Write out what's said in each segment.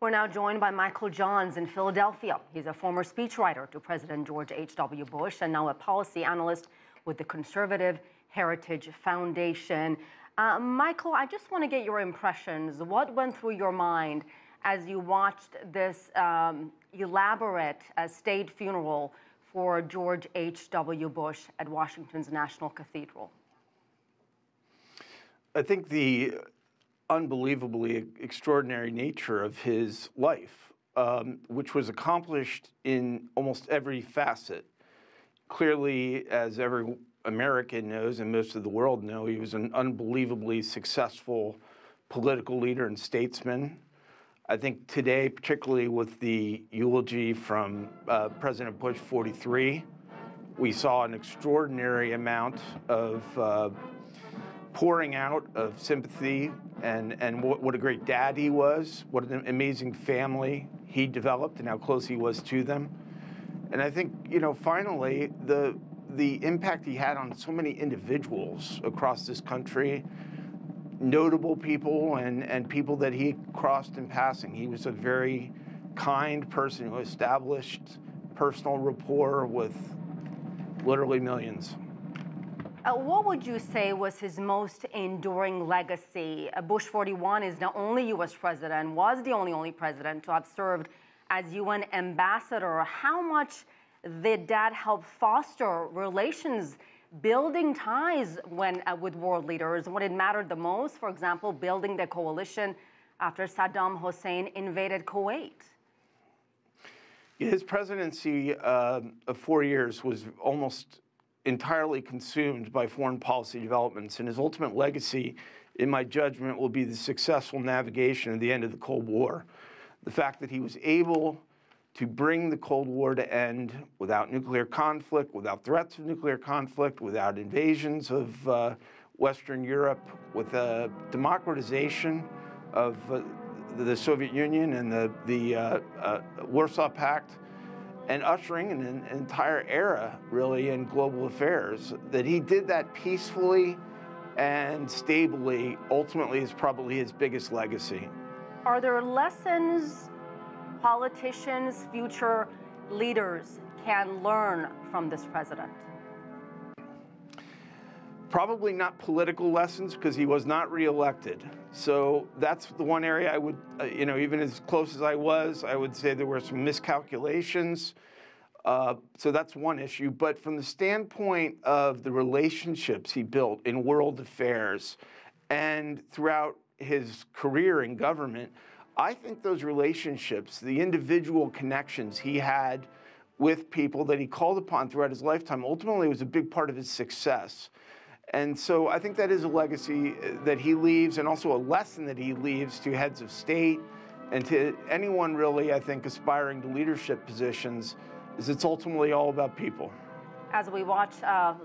We're now joined by Michael Johns in Philadelphia. He's a former speechwriter to President George H.W. Bush and now a policy analyst with the Conservative Heritage Foundation. Michael, I just want to get your impressions. What went through your mind as you watched this elaborate state funeral for George H.W. Bush at Washington's National Cathedral? I think the unbelievably extraordinary nature of his life, which was accomplished in almost every facet. Clearly, as every American knows and most of the world know, he was an unbelievably successful political leader and statesman. I think today, particularly with the eulogy from President Bush 43, we saw an extraordinary amount of pouring out of sympathy and what a great dad he was, what an amazing family he developed and how close he was to them. And I think, finally, the impact he had on so many individuals across this country, notable people and people that he crossed in passing. He was a very kind person who established personal rapport with literally millions. What would you say was his most enduring legacy? Bush 41 is the only U.S. president, was the only president to have served as UN ambassador. How much did that help foster relations, building ties with world leaders when it mattered the most? For example, building the coalition after Saddam Hussein invaded Kuwait. His presidency of 4 years was almost entirely consumed by foreign policy developments, and his ultimate legacy, in my judgment, will be the successful navigation of the end of the Cold War. The fact that he was able to bring the Cold War to end without nuclear conflict, without threats of nuclear conflict, without invasions of Western Europe, with a democratization of the Soviet Union and the Warsaw Pact, and ushering in an entire era, really, in global affairs. That he did that peacefully and stably, ultimately, is probably his biggest legacy. Are there lessons politicians, future leaders can learn from this president? Probably not political lessons, because he was not reelected. So that's the one area I would, even as close as I would say there were some miscalculations. So that's one issue. But from the standpoint of the relationships he built in world affairs and throughout his career in government, I think those relationships, the individual connections he had with people that he called upon throughout his lifetime, ultimately was a big part of his success. And so I think that is a legacy that he leaves, and also a lesson that he leaves to heads of state and to anyone really, I think, aspiring to leadership positions, is it's ultimately all about people. As we watch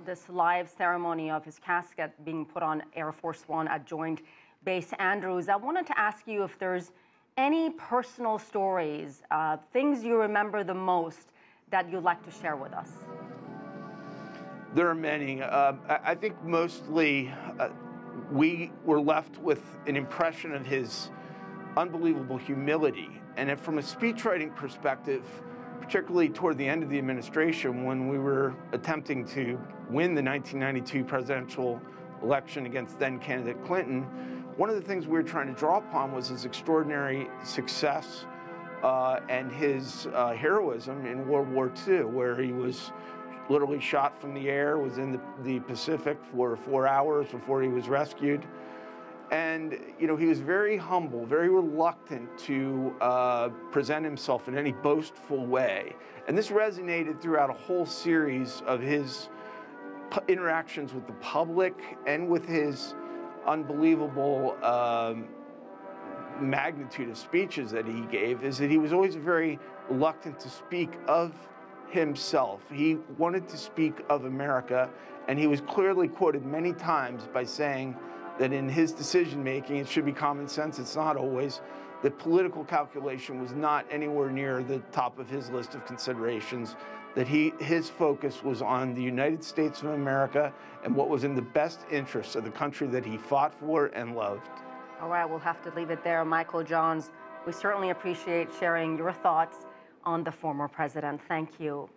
this live ceremony of his casket being put on Air Force One at Joint Base Andrews, I wanted to ask you if there's any personal stories, things you remember the most that you'd like to share with us. There are many. I think mostly we were left with an impression of his unbelievable humility. And from a speechwriting perspective, particularly toward the end of the administration, when we were attempting to win the 1992 presidential election against then-candidate Clinton, one of the things we were trying to draw upon was his extraordinary success and his heroism in World War II, where he was literally shot from the air, was in the Pacific for 4 hours before he was rescued. And, he was very humble, very reluctant to present himself in any boastful way. And this resonated throughout a whole series of his interactions with the public and with his unbelievable magnitude of speeches that he gave, is that he was always very reluctant to speak of himself. He wanted to speak of America, and he was clearly quoted many times by saying that in his decision-making, it should be common sense, it's not always, that political calculation was not anywhere near the top of his list of considerations, that his focus was on the United States of America and what was in the best interests of the country that he fought for and loved. All right, we'll have to leave it there. Michael Johns, We certainly appreciate sharing your thoughts on the former president. Thank you.